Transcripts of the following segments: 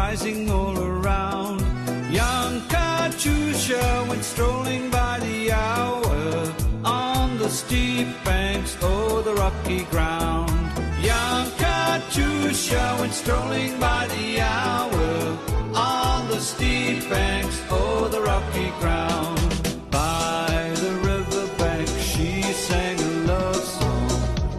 rising all around. Young Katyusha went strolling by the hour on the steep banks o'er the rocky ground. Young Katyusha went strolling by the hour on the steep banks o'er the rocky ground. By the riverbank she sang a love song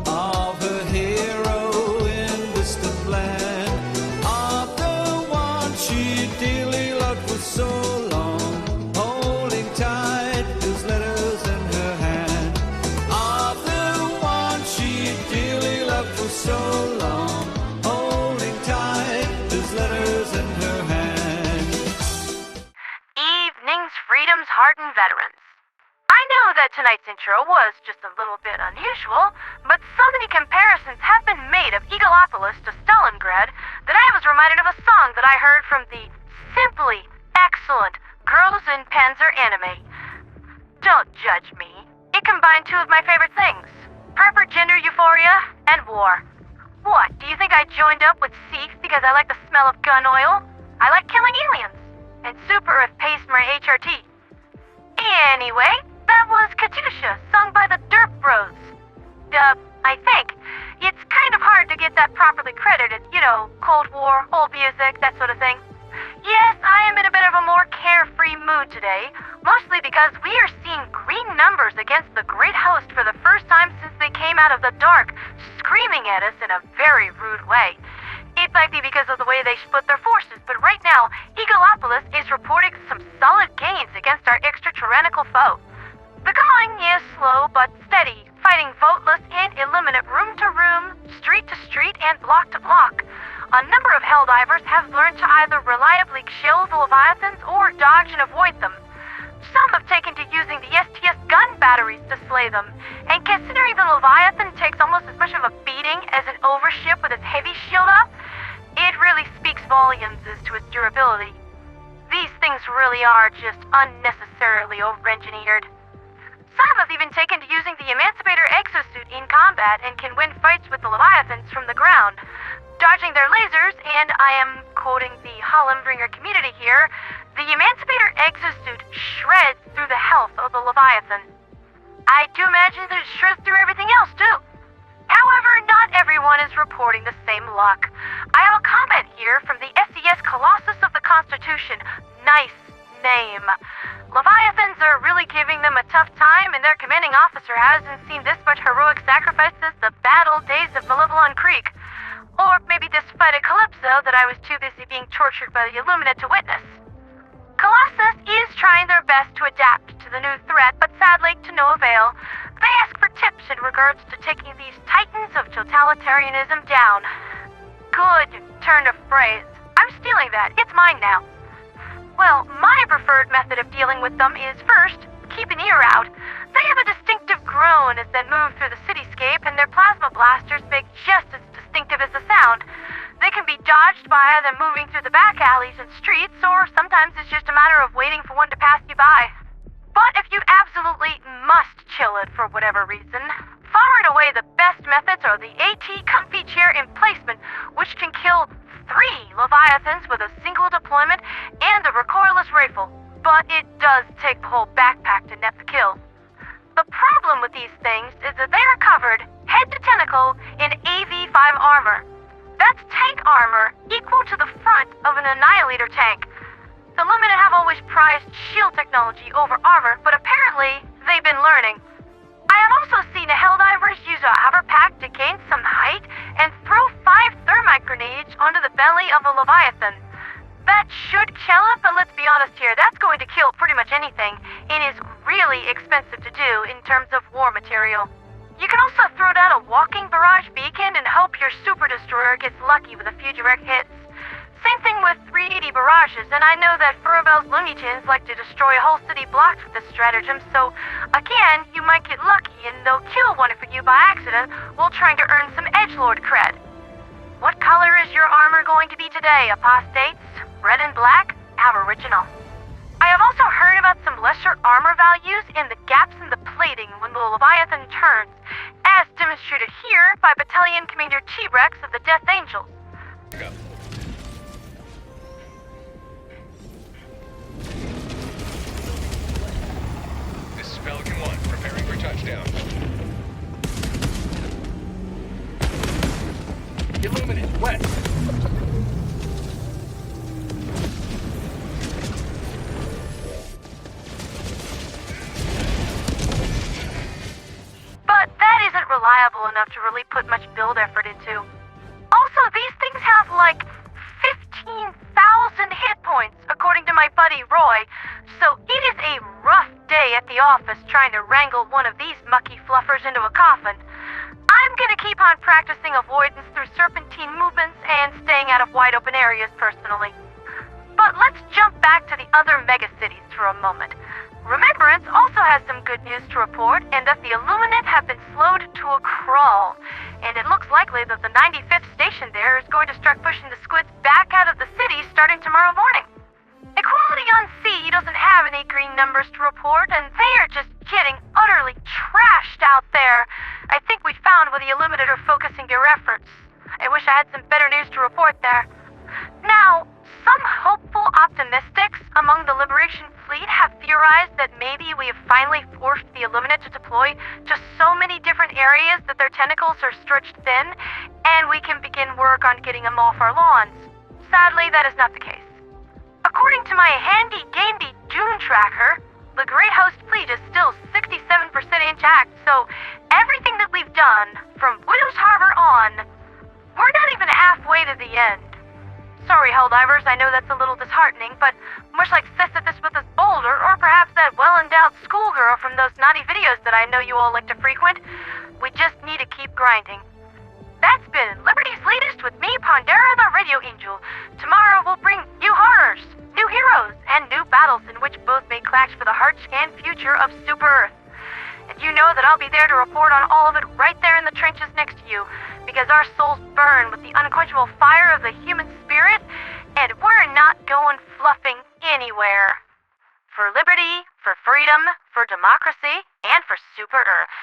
of her hero in distant land, of the one she dearly loved for so long, holding tight his letters in her hand. Of the one she dearly loved for so long, holding tight his letters in her hand. Evenings, freedoms, hardened veterans. I know that tonight's intro was just a little bit unusual, but so many comparisons have been made of Eagleopolis to Stalingrad that I was reminded of a song that I heard from the simply excellent Girls in Panzer anime. Don't judge me. It combined two of my favorite things: proper gender euphoria and war. What, do you think I joined up with SEAF because I like the smell of gun oil? I like killing aliens. And super have paced my HRT. Anyway, that was Katyusha, sung by the Derp Bros. I think. It's kind of hard to get that properly credited, you know, Cold War, old music, that sort of thing. Yes, I am in a bit of a more carefree mood today, mostly because we are seeing green numbers against the Great Host for the first time since they came out of the dark, screaming at us in a very rude way. It might be because of the way they split their forces, but right now, Eagleopolis is reporting some solid gains against our extra-tyrannical foe. The going is slow but steady, fighting voteless and Illuminate room to room, street to street, and block to block. A number of Helldivers have learned to either reliably kill the Leviathans or dodge and avoid them. Some have taken to using the STS gun batteries to slay them, and considering the Leviathan takes almost as much of a beating as an overship with its heavy shield up, it really speaks volumes as to its durability. These things really are just unnecessarily over-engineered. Some have even taken to using the Emancipator exosuit in combat and can win fights with the Leviathans from the ground, dodging their lasers, and I am quoting the Hollenbringer community here, the Emancipator exosuit shreds through the health of the Leviathan. I do imagine that it shreds through everything else, too. However, not everyone is reporting the same luck. I have a comment here from the SES Colossus of the Constitution. Nice name. Leviathans are really giving them a tough time, and their commanding officer hasn't seen this much heroic sacrifice since the bad old days of Malevolon Creek. Or maybe this fight at Calypso that I was too busy being tortured by the Illuminate to witness. Colossus is trying their best to adapt to the new threat, but sadly to no avail. They ask for tips in regards to taking these titans of totalitarianism down. Good turn of phrase. I'm stealing that. It's mine now. Well, my preferred method of dealing with them is first, keep an ear out. They have a distinctive groan as they move through the cityscape, and their plasma blasters make just as distinctive as the sound. They can be dodged by either moving through the back alleys and streets, or sometimes it's just a matter of waiting for one to pass you by. But if you absolutely must chill it for whatever reason, far and away the best methods are the AT comfy chair emplacement, which can kill 3 Leviathans with a single deployment, and the recoilless rifle. But it does take the whole backpack to net the kill. The problem with these things is that they are covered, head to tentacle, in AV5 armor. That's tank armor equal to the front of an Annihilator tank. The Illuminate have always prized shield technology over armor, but apparently they've been learning. I have also seen a Helldivers use a hover pack to gain some height and throw 5 thermite grenades onto the belly of a Leviathan. That should kill it, but let's be honest here, that's going to kill pretty much anything, and is really expensive to do in terms of war material. You can also throw down a walking barrage beacon and hope your super destroyer gets lucky with a few direct hits. Same thing with 380 barrages, and I know that Furabel's Looney Tunes like to destroy whole city blocks with this stratagem, so again, you might get lucky and they'll kill one for you by accident while trying to earn some edgelord cred. What color is your armor going to be today, apostates? Red and black? Aboriginal. I have also heard about some lesser armor values in the gaps in the plating when the Leviathan turns, as demonstrated here by Battalion Commander T-Rex of the Death Angels. Illuminate, west. But that isn't reliable enough to really put much build effort into. Also, these things have like 15,000 hit points, according to my buddy Roy, so it is a rough day at the office trying to wrangle one of these mucky fluffers into a coffin. I'm gonna keep on practicing avoidance through serpentine movements and staying out of wide open areas personally. But let's jump back to the other megacities for a moment. Remembrance also has some good news to report in that the Illuminate have been slowed to a crawl, and it looks likely that the 95th station there is going to start pushing the squids back out of the city starting tomorrow morning. Equality on Sea doesn't have any green numbers to report, and they are just getting utterly trashed out there. I think we found where the Illuminate are focusing their efforts. I wish I had some better news to report there. Now, some hopeful optimistics among the Liberation Fleet have theorized that maybe we have finally forced the Illuminate to deploy to so many different areas that their tentacles are stretched thin, and we can begin work on getting them off our lawns. Sadly, that is not the case. According to my handy-dandy Dune tracker, the Great Host Fleet is still 67% intact, so everything that we've done, from Widow's Harbor on, we're not even halfway to the end. Sorry, Helldivers, I know that's a little disheartening, but much like Sisyphus with his boulder, or perhaps that well-endowed schoolgirl from those naughty videos that I know you all like to frequent, we just need to keep grinding. That's been Liberty's Latest with me, Pondera the Radio Angel. Tomorrow we'll bring new horrors, new heroes, and new battles in which both may clash for the heart-scanned future of Super Earth. And you know that I'll be there to report on all of it right there in the trenches next to you, because our souls burn with the unquenchable fire of the human spirit, and we're not going fluffing anywhere. For liberty, for freedom, for democracy, and for Super Earth.